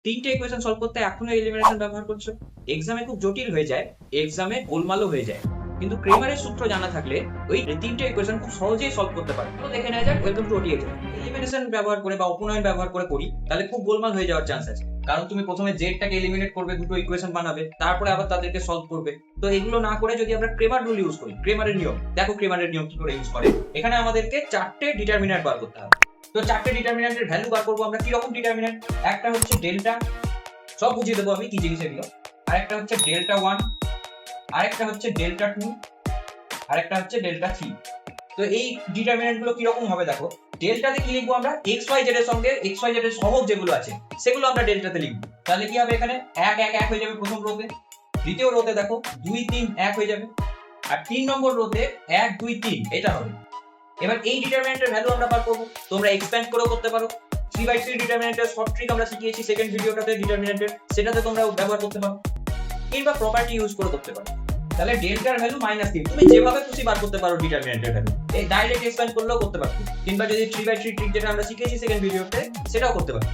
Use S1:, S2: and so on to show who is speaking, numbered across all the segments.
S1: তিনটে equation solve করতে এখনো এলিমিনেশন ব্যবহার করছো, এক্সামে খুব জটিল হয়ে যায়, এক্সামে গোলমালও হয়ে যায়। কিন্তু ক্রেমারের সূত্র জানা থাকলে ওই তিনটে ইকুয়েশন খুব সহজেই সলভ করতে পারো। তো দেখে নেওয়া যাক, ওয়েলকাম টু ওটিএক্স। এলিমিনেশন ব্যবহার করে বা অপনয়ন ব্যবহার করে করি তাহলে খুব গোলমাল হয়ে যাওয়ার চান্স আছে, কারণ তুমি প্রথমে জেডটাকে এলিমিনেট করবে, দুটো ইকুয়েশন বানাবে, তারপরে আবার তাদেরকে সলভ করবে। তো এগুলো না করে যদি আমরা ক্রেমার রুল ইউজ করি, ক্রেমারের নিয়ম দেখো, ক্রেমারের নিয়ম কি করে ইউজ করে। এখানে আমাদেরকে চারটে ডিটারমিন্যান্ট বার করতে হবে। তো চারটে ডিটারমিন্যান্টের ভ্যালু বার করবো আমরা। কি রকম ডিটারমিন্যান্ট? একটা হচ্ছে ডেল্টা, সব বুঝিয়ে দেবো আমি কি জিনিস এগুলো। আরেকটা হচ্ছে ডেল্টা 1, আরেকটা হচ্ছে ডেল্টা 2, আরেকটা হচ্ছে ডেল্টা 3। তো এই ডিটারমিন্যান্ট গুলো কি রকম হবে দেখো। ডেল্টাতে কি লিখবো আমরা? এক্স ওয়াই জেড এর সঙ্গে এক্স ওয়াই জেড এর সহগ যেগুলো আছে সেগুলো আমরা ডেল্টাতে লিখবো। তাহলে কি হবে? এখানে 1 1 1 হয়ে যাবে প্রথম রোতে, দ্বিতীয় রোতে দেখো 2 3 1 হয়ে যাবে, আর 3 নম্বর রোতে 1 2 3 এটা হবে। এবার এই ডিটারমিন্যান্টের ভ্যালু আমরা বার করব। তোমরা এক্সপ্যান্ড করেও করতে পারো। 3/3 ডিটারমিন্যান্টের শর্ট ট্রিক আমরা শিখিয়েছি সেকেন্ড ভিডিওটাতে ডিটারমিন্যান্টের, সেটাতে তোমরা ব্যবহার করতে পারো, কিংবা প্রপার্টি ইউজ করে করতে পারো। তাহলে ডেল্টার ভ্যালু -3, তুমি যেভাবে খুশি বার করতে পারো ডিটারমিন্যান্টের ভ্যালু। এই ডাইরেক্ট এক্সপ্যান্ড করলেও করতে পারো, কিংবা যদি 3/3 ট্রিক যেটা আমরা শিখিয়েছি সেকেন্ড ভিডিওতে সেটাও করতে পারো।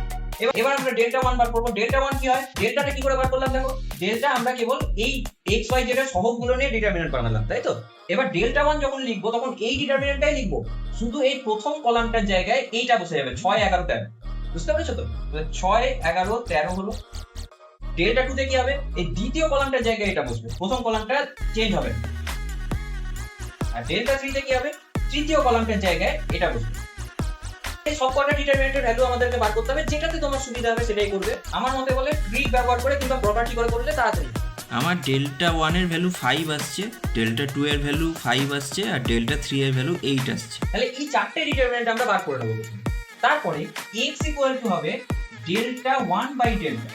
S1: এবার আমরা ডেল্টা 1 বার করব। ডেল্টা 1 কি হয়? ডেল্টাটা কি করে বার করলাম দেখো। ডেল্টা আমরা কেবল এই এক্স ওয়াই জেড এর সহগগুলো নিয়ে ডিটারমিন্যান্ট বানালাম, তাই তো? এবার ডেল্টা 1 যখন লিখবো তখন এই ডিটারমিন্যান্টটাই লিখবো, শুধু এই প্রথম কলামটার জায়গায় এইটা বসে যাবে 6 11 13। বুঝতে পেরেছো তো? 6 11 13 হলো। ডেল্টা 2 তে কি হবে? এই দ্বিতীয় কলামটার জায়গায় এটা বসবে, প্রথম কলামটা চেঞ্জ হবে। আর ডেল্টা 3 তে কি হবে? তৃতীয় কলামটার জায়গায় এটা বসবে। এই সবকটা ডিটারমিন্যান্টের ভ্যালু আমাদেরকে বার করতে হবে, যেটাতে তোমার সুবিধা হবে সেটাই করবে। আমার মতে বলে ট্রিক ব্যবহার করে কিংবা প্রপার্টি করে করলে তাড়াতাড়ি।
S2: আমার ডেল্টা 1 এর ভ্যালু 5 আসছে, ডেল্টা 2 এর ভ্যালু 5 আসছে, আর ডেল্টা 3 এর ভ্যালু 8 আসছে।
S1: তাহলে এই চারটে ডিটারমিন্যান্ট আমরা বার করে নেব। তারপরে x ইকুয়াল টু হবে ডেল্টা 1 বাই ডেল্টা,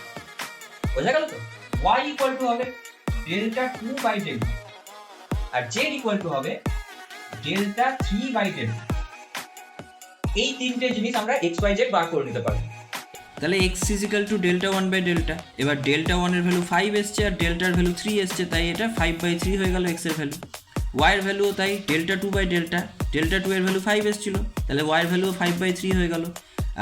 S1: বোঝা গেল তো? y ইকুয়াল টু হবে ডেল্টা 2 বাই ডেল্টা, আর z ইকুয়াল টু হবে ডেল্টা 3 বাই ডেল্টা। এই তিনটে জিনিস আমরা x y z বার করে নিতে পারি।
S2: তাহলে x equal to delta 1 by delta. এবার ডেল্টা 1 এর ভ্যালু 5 এসছে আর ডেল্টার ভ্যালু 3 এসছে, তাই এটা 5/3 হয়ে গেল x এর ভ্যালু। y এর ভ্যালুও তাই, ডেল্টা 2 বাই ডেল্টা। ডেল্টা 2 এর ভ্যালু 5 এসেছিল, তাহলে y এর ভ্যালুও 5/3 হয়ে গেল।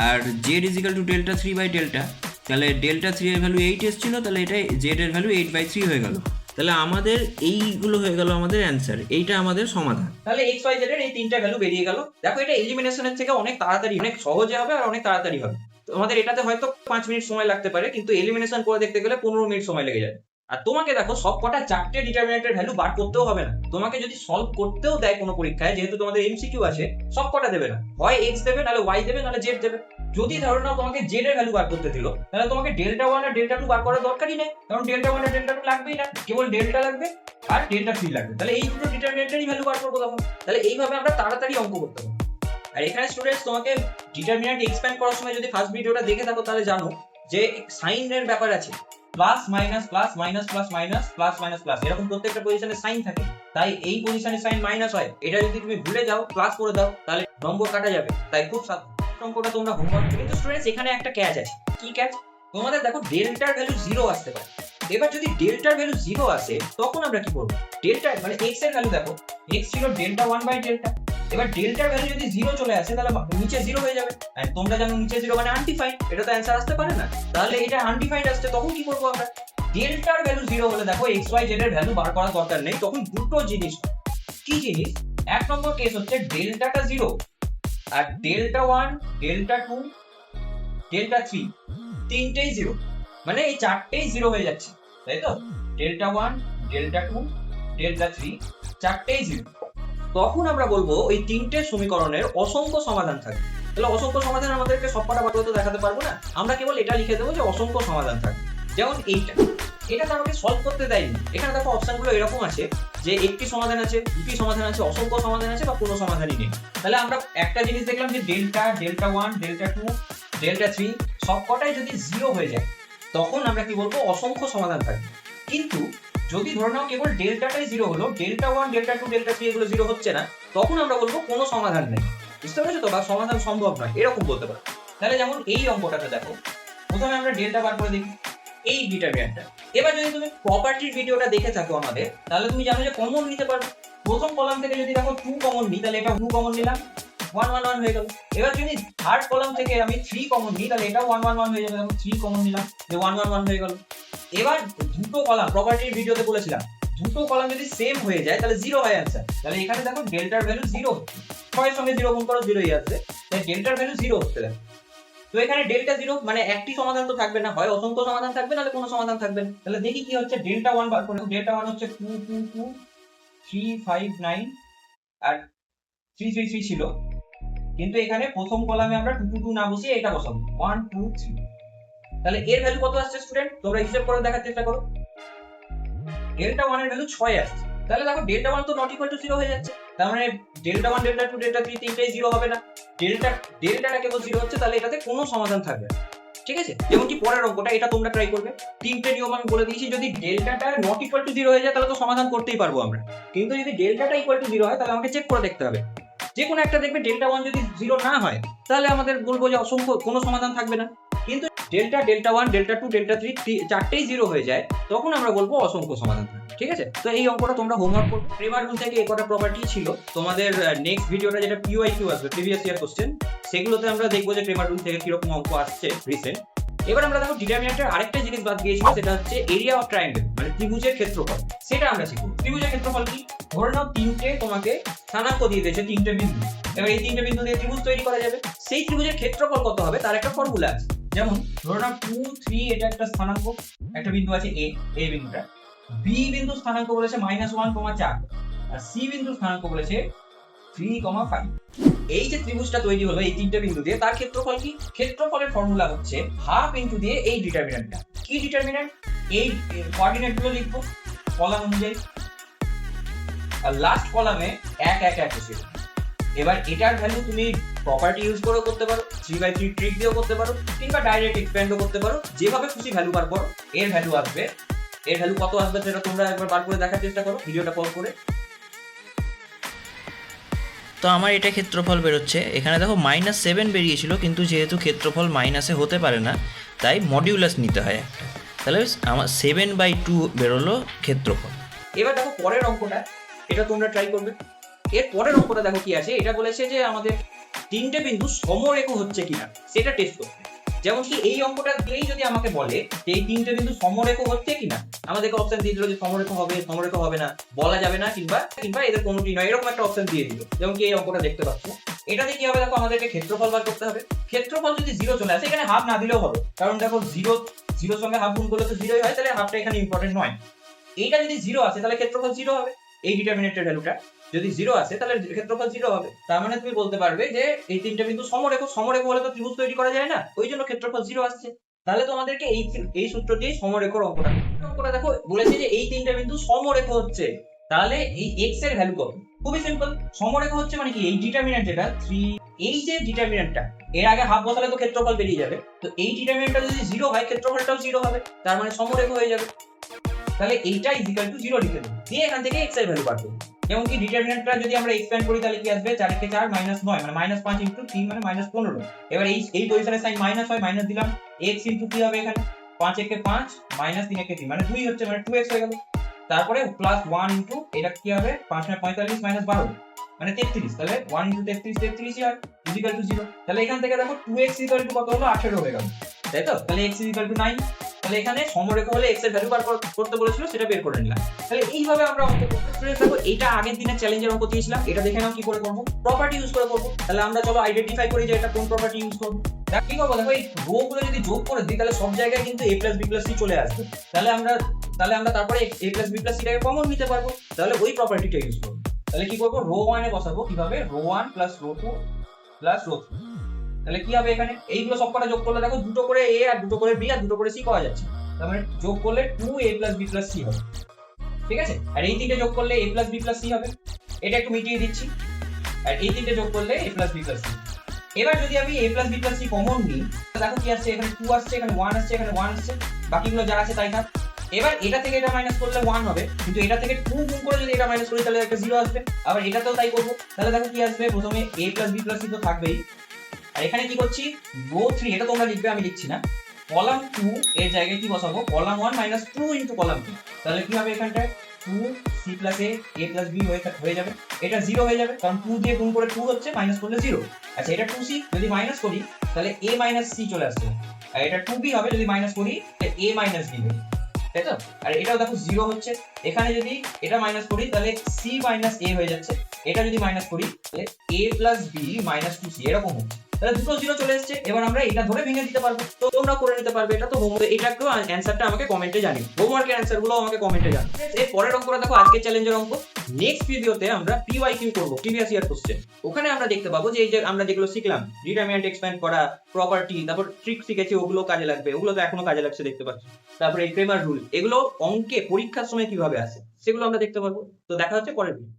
S2: আর z equal to delta 3 by delta, তাহলে ডেল্টা 3 এর ভ্যালু 8 এসেছিল, তাহলে এটা z এর ভ্যালু 8/3 হয়ে গেল। তাহলে আমাদের এইগুলো হয়ে গেল আমাদের অ্যান্সার, এইটা আমাদের সমাধান।
S1: তাহলে x y z এর এই তিনটা ভ্যালু বেরিয়ে গেল। দেখো এটা এলিমিনেশনের থেকে অনেক তাড়াতাড়ি, অনেক সহজে হবে আর অনেক তাড়াতাড়ি হবে। তোমাদের এটাতে হয়তো 5 মিনিট সময় লাগতে পারে, কিন্তু এলিমিনেশন করে দেখতে গেলে 15 মিনিট সময় লেগে যাবে। আর তোমাকে দেখো সবকটা চারটে ডিটারমিন্যান্টের ভ্যালু বার করতেও হবে না। তোমাকে যদি সলভ করতেও দেয় কোনো পরীক্ষায়, যেহেতু তোমাদের এমসিকিউ আছে, সবকটা দেবে না, হয় x দেবে, নাহলে y দেবে, নাহলে z দেবে। যদি ধরো নাও তোমাকে z এর ভ্যালু বার করতে দিল, তাহলে তোমাকে ডেল্টা 1 আর ডেল্টা 2 বার করার দরকারই নেই, কারণ ডেল্টা 1 আর ডেল্টা 2 লাগবেই না, কেবল ডেল্টা লাগবে আর ডেল্টা 3 লাগবে। তাহলে এই দুটো ডিটারমিন্যান্টেরই ভ্যালু বার করবো তখন। তাহলে এইভাবে আমরা তাড়াতাড়ি অঙ্ক করতে পারবো। আর এখানে স্টুডেন্টস, তোমাকে ডিটারমিন্যান্ট এক্সপ্যান্ড করার সময় যদি ফার্স্ট ভিডিওটা দেখে থাকো তাহলে জানো যে সাইনের ব্যাপার আছে। Plus minus plus minus plus minus plus minus plus, এরকম প্রত্যেকটা পজিশনে সাইন থাকে, তাই এই পজিশনে সাইন মাইনাস হয়। এটা যদি তুমি ভুলে যাও, প্লাস করে দাও, তাহলে নম্বর কাটা যাবে। তাই খুব সাবধান, অঙ্কটা তোমরা হোমওয়ার্ক। কিন্তু স্টুডেন্টস এখানে একটা ক্যাচ আছে। কি ক্যাচ? তোমাদের দেখো ডেল্টার ভ্যালু 0 আসতে পারে। এবার যদি ডেল্টার ভ্যালু 0 আসে তখন আমরা কি করব? ডেল্টা মানে x এর ভ্যালু দেখো, x ছিল ডেল্টা 1 বাই ডেল্টা। এবার ডেল্টার ভ্যালু যদি 0 চলে আসে তাহলে নিচে 0 হয়ে যাবে, আর তোমরা জানো নিচে 0 মানে আনডিফাইন্ড, এটা তো অ্যানসার আসতে পারে না। তাহলে এটা আনডিফাইন্ড আসছে, তখন কি করব আমরা? ডেল্টার ভ্যালু 0 হলে দেখো x y z এর ভ্যালু বার করার দরকার নেই, তখন দুটো জিনিস। কি জিনিস? এক নম্বর কেস হচ্ছে ডেল্টাটা 0, আর ডেল্টা 1 ডেল্টা 2 ডেল্টা 3 তিনটেই 0, মানে এই চারটেই 0 হয়ে যাচ্ছে, তাই তো? Delta 1 delta 2 delta 3 চারটেই 0। তখন আমরা বলবো ওই তিনটে সমীকরণের অসংখ্য সমাধান থাকে। তাহলে অসংখ্য সমাধান আমাদেরকে সবকটা বার করে তো দেখাতে পারবো না, আমরা কেবল এটা লিখে দেবো যে অসংখ্য সমাধান থাকে। যেমন এটা তো আমাকে সলভ করতে দেয়নি। এখানে দেখো অপশনগুলো এরকম আছে যে একটি সমাধান আছে, দুটি সমাধান আছে, অসংখ্য সমাধান আছে, বা কোনো সমাধানই নেই। তাহলে আমরা একটা জিনিস দেখলাম যে ডেল্টা 1 ডেল্টা 2 ডেল্টা 3 সবকটাই যদি 0 হয়ে যায় তখন আমরা কি বলবো? অসংখ্য সমাধান থাকে। কিন্তু যদি ধরে নাও কেবল ডেল্টাটাই 0 হলো, ডেল্টা 1 ডেল্টা 2 ডেল্টা 3 এগুলো 0 হচ্ছে না, তখন আমরা বলবো কোনো সমাধান নেই। বুঝতে পেরেছো তো? বা সমাধান সম্ভব নয়, এরকম বলতে পারো। তাহলে যেমন এই অঙ্কটাতে দেখো, প্রথমে আমরা ডেল্টা বার করে দেখি এই ডিটারমিন্যান্টটা। এবার যদি তুমি প্রপার্টির ভিডিওটা দেখে থাকো আমাদের, তাহলে তুমি জানো যে কমন নিতে পারবে। প্রথম কলাম থেকে যদি দেখো 2 কমন নিই, তাহলে এটা 2 কমন নিলাম, 1 হয়ে গেল। এবার যদি থার্ড কলাম থেকে আমি 3 কমন নিই তাহলে এটা 1 হয়ে যাবে। 3 কমন নিলাম যে 1 হয়ে গেল। এবার দুটো কলাম প্রপার্টির ভিডিওতে বলেছিলাম দুটো কলাম যদি সেম হয়ে যায় তাহলে 0 হয় অ্যান্সার। তাহলে এখানে দেখো ডেল্টার ভ্যালু 0 হচ্ছে, 6 এর সঙ্গে 0 গুণ করো 0ই আসবে, তাই ডেল্টার ভ্যালু 0 হচ্ছে। দেখো তো এখানে ডেল্টা 0 মানে একটি সমাধান তো থাকবে না, হয় অসংখ্য সমাধান থাকবে নাহলে কোনো সমাধান থাকবে না। তাহলে দেখি কি হচ্ছে, ডেল্টা 1 বার করে। ডেল্টা 1 হচ্ছে 2 2 2 3 5 9 আর 3 3 3 ছিল, কিন্তু এখানে প্রথম কলামে আমরা 2 2 2 না বসিয়ে এটা বসাবো 1 2 3। তাহলে এর ভ্যালু কত আসছে স্টুডেন্ট, তোমরা হিসাব করে দেখার চেষ্টা করো। ডেল্টা 1 এর ভ্যালু 6 আসছে। তাহলে দেখো ডেল্টা 1 তো নট ইকুয়াল টু 0 হয়ে যাচ্ছে, তার মানে ডেল্টা 1 ডেল্টা 2 ডেল্টা 3 তিনটেই 0 হবে না, ডেল্টাটা কেবল 0 হচ্ছে, তাহলে এটাতে কোনো সমাধান থাকবে না। ঠিক আছে, যেমন কি পরের অঙ্কটা, এটা তোমরা ট্রাই করবে। তিনটে নিয়ম আমি বলে দিয়েছি, যদি ডেল্টাটা নট ইকুয়াল টু 0 হয়ে যায় তাহলে তো সমাধান করতেই পারবো আমরা, কিন্তু যদি ডেল্টাটা ইকুয়াল টু 0 হয় তাহলে আমাকে চেক করে দেখতে হবে। যে কোনো একটা দেখবে ডেল্টা 1 যদি 0 না হয় তাহলে আমাদের বলবো যে অসংখ্য কোনো সমাধান থাকবে না, কিন্তু ডেল্টা 1 ডেল্টা 2 ডেল্টা 3 চারটেই 0 হয়ে যায় তখন আমরা বলবো অসংখ্য সমাধান থাকবে। ঠিক আছে, তো এই অঙ্কটা তোমরা হোমওয়ার্ক করবে। ক্রেমার রুল থেকে এই কটা প্রপার্টি ছিল। তোমাদের নেক্সট ভিডিওটা যেটা PYQ আসবে, প্রিভিয়াস ইয়ার কোশ্চেন, সেগুলোতে আমরা দেখবো যে ক্রেমার রুল থেকে কিরকম অঙ্ক আসছে রিসেন্ট। এবার আমরা দেখো ডিটারমিনেন্টের আরেকটা জিনিস বাদ গিয়েছিল, সেটা হচ্ছে এরিয়া অফ ট্রায়াঙ্গেল, মানে ত্রিভুজের ক্ষেত্রফল। সেটা আমরা শিখবো। ত্রিভুজের ক্ষেত্রফল কি, ধরে নাও তিনটে তোমাকে স্থানাঙ্ক দিয়ে দিয়েছে, তিনটে বিন্দু। এবার এই তিনটে বিন্দু দিয়ে ত্রিভুজ তৈরি করা যাবে। সেই ত্রিভুজের ক্ষেত্রফল কত হবে তার একটা ফর্মুলা আছে। যেমন ধরে নাও 2 3 এটা একটা স্থানাঙ্ক, একটা বিন্দু আছে এ বিন্দুটা। বি বিন্দু স্থানাঙ্ক বলেছে -1, 4, আর সি বিন্দু স্থানাঙ্ক বলেছে 3, 5। এই যে ত্রিভুজটা তৈরি হলো এই তিনটে বিন্দু দিয়ে, তার ক্ষেত্রফল কি, ক্ষেত্রফলের ফর্মুলা হচ্ছে হাফ ইনটু দিয়ে এই ডিটারমিনেন্টটা। কি ডিটারমিনেন্ট, এই কোঅর্ডিনেট গুলো লিখবো কলাম অনুযায়ী, আর লাস্ট কলামে 1 1 1 বসিয়ে। এবার এটার ভ্যালু তুমি প্রপার্টি ইউজ করে করতে পারো, 3/3 ট্রিক দিয়েও করতে পারো, কিংবা ডাইরেক্ট এক্সপ্যান্ডও করতে পারো, যেভাবে খুশি ভ্যালু বার করো। এর ভ্যালু আসবে, এর ভ্যালু কত আসবে সেটা তোমরা একবার বার করে দেখার চেষ্টা করো ভিডিওটা পজ করে।
S2: তো আমার এটা ক্ষেত্রফল বেরোচ্ছে। এখানে দেখো -7 বেরিয়েছিল, কিন্তু যেহেতু ক্ষেত্রফল মাইনাসে হতে পারে না তাই মডিউলাস নিতে হয় একটা। তাহলে আমার 7/2 বেরোলো ক্ষেত্রফল।
S1: এবার দেখো পরের অঙ্কটা, এটা তোমরা ট্রাই করবে। এর পরের অঙ্কটা দেখো কি আছে, এটা বলেছে যে আমাদের তিনটে বিন্দু সমরেখ হচ্ছে কিনা সেটা টেস্ট করতে। যেমন কি এই অঙ্কটা দিয়েই যদি আমাকে বলে যে এই তিনটে বিন্দু সমরেখ হচ্ছে কিনা, আমাদেরকে অপশন দিয়ে দিল যে সমরেখ হবে, সমরেখ হবে না, বলা যাবে না, কিংবা এদের কোনোটি নয়, এরকম একটা অপশন দিয়ে দিল। যেমন কি এই অঙ্কটা দেখতে পাচ্ছ, এটাতে কি হবে দেখো, আমাদেরকে ক্ষেত্রফল বার করতে হবে। ক্ষেত্রফল যদি 0 চলে আসে, এখানে হাফ না দিলেও হবে, কারণ দেখো 0 সঙ্গে হাফ গুণ করলে তো 0ই হয়, তাহলে হাফটা এখানে ইম্পর্টেন্ট নয়। এইটা যদি 0 আসে তাহলে ক্ষেত্রফল 0 হবে। এই ডিটারমিনেন্টের ভ্যালুটা যদি 0 আসে তাহলে ক্ষেত্রফল 0 হবে। তার মানে তুমি বলতে পারবে যে এই তিনটে বিন্দু সমরেখ হলে তো ত্রিভুজ তৈরি করা যায় না, ওই জন্য ক্ষেত্রফল 0 আসছে। তাহলে তোমাদেরকে এই সূত্র দিয়ে সমরেখর অঙ্কটা দেখো, বলেছে যে এই তিনটে বিন্দু সমরেখ হচ্ছে, তাহলে এই x এর ভ্যালু কত। খুবই সিম্পল, সমরেখ হচ্ছে মানে কি, এই ডিটারমিনেন্ট এটা 3, এই যে ডিটারমিনেন্টটা এর আগে হাফ বসালে তো ক্ষেত্রফল বেরিয়ে যাবে, তো এই ডিটারমিনেন্টটা যদি 0 হয় ক্ষেত্রফলটাও 0 হবে, তার মানে সমরেখ হয়ে যাবে। তাহলে এইটা ইকুয়াল টু 0 লিখে দেব, দিয়ে এখান থেকে x এর ভ্যালু বার করব। যেমন কি ডিটারমিনেন্টটা যদি আমরা এক্সপ্যান্ড করি তাহলে কি আসবে, 4 কে 4 -9 মানে -5 * 3 মানে -15। এবার এই পজিশনের সাইন মাইনাস হয়, মাইনাস দিলাম, x ইনটু কি হবে এখানে 5 একে 5 -3 একে 3 মানে 2 হচ্ছে, মানে 2x হয়ে গেল। তারপরে প্লাস 1 ইনটু এটা কি হবে, 5 মানে 45 -12 মানে 33, তাহলে 1 ইনটু 33 ই হয় ইকুয়াল টু 0। তাহলে এখান থেকে দেখো 2x ইকুয়াল টু কত হলো, 18 হয়ে গেল, তাই তো। তাহলে x ইকুয়াল টু 9, তাহলে এখানে সমরেখ হলে x এর ভ্যালু বার করতে বলেছিল, সেটা বের করে নিলাম। তাহলে এইভাবে আমরা অঙ্ক করতে পারি। দেখো এটা আগের দিনের চ্যালেঞ্জের অঙ্ক দিয়েছিলাম, এটা দেখে নাও কি করে করব, প্রপার্টি ইউজ করে করব। তাহলে আমরা চলো আইডেন্টিফাই করি যে এটা কোন প্রপার্টি ইউজ করব। দেখ কি করব, দেখো এই রো গুলো যদি যোগ করে দিই তাহলে সব জায়গায় কিন্তু a + b + c চলে আসবে। তাহলে আমরা তারপরে a + b + c টাকে কমন নিতে পারবো, তাহলে ওই প্রপার্টিটা ইউজ করব। তাহলে কি করব, রো 1 এ বসাবো, কিভাবে, রো 1 + রো 2 + রো 3। তাহলে কি হবে এখানে, এইগুলো সব কটা যোগ করলে দেখো দুটো করে a আর দুটো করে b আর দুটো করে c পাওয়া যাচ্ছে, তার মানে যোগ করলে 2a + b + c হবে। ঠিক আছে, আর এই তিনটে যোগ করলে a + b + c হবে, এটা একটু মিটিয়ে দিচ্ছি। আর এই তিনটে যোগ করলে a + b + c। এবার যদি আমি a + b + c কমন নিই, দেখো কি আসছে, এখানে 2 আসছে, এখানে 1 আসছে, এখানে 1 আসছে, বাকিগুলো যা আছে তাই থাক। এবার এটা থেকে এটা মাইনাস করলে 1 হবে, কিন্তু এটা থেকে 2 গুণ করে যদি এটা মাইনাস করি তাহলে একটা 0 আসবে। আবার এটাতেও তাই করব, তাহলে দেখো কি আসবে, প্রথমে a + b + c তো থাকবেই, আর এখানে কি করছি, রো 3 এটা তোমরা লিখবে, আমি লিখছি না, কলাম 2 এর জায়গায় কি বসাবো, কলাম 1 - 2 ইনটু কলাম 2। তাহলে কি হবে এখানটায় 2c plus a plus b হয়ে যাবে। এটা 0 হয়ে যাবে কারণ 2 দিয়ে গুণ করে 2 হচ্ছে, মাইনাস করলে 0। আচ্ছা এটা 2c যদি মাইনাস করি তাহলে a মাইনাস c চলে আসছে, আর এটা 2b হবে যদি মাইনাস করি তাহলে a মাইনাস b হবে, তাই তো? আর এটাও দেখো 0 হচ্ছে, এখানে যদি এটা মাইনাস করি তাহলে c মাইনাস a হয়ে যাচ্ছে, এটা যদি মাইনাস করি তাহলে a plus b minus 2c এরকম হচ্ছে। তাহলে দুটো 0 চলে এসেছে, এবার আমরা এটা ধরে ভেঙে দিতে পারবো। তো তোমরা করে নিতে পারবে, এটা তো হোমওয়ার্ক। এটা একটু অ্যানসারটা আমাকে কমেন্টে জানিও, হোমওয়ার্কের অ্যানসার গুলো আমাকে কমেন্টে জানিও। এর পরের অঙ্কটা দেখো, আজকের চ্যালেঞ্জের অঙ্ক। নেক্সট ভিডিওতে আমরা পিওয়াইকিউ করব, প্রিভিয়াস ইয়ার কোশ্চেন। ওখানে আমরা দেখতে পাবো যে এই যে আমরা যেগুলো শিখলাম, ডিটারমিনেন্ট এক্সপ্যান্ড করা, প্রপার্টি, তারপর ট্রিক শিখেছি, ওগুলো কাজে লাগবে, ওগুলো তো এখনো কাজে লাগছে দেখতে পাচ্ছি। তারপরে এই ক্রেমার রুল, এগুলো অঙ্কে পরীক্ষার সময় কিভাবে আসে সেগুলো আমরা দেখতে পারবো। তো দেখা হচ্ছে পরের ভিডিও।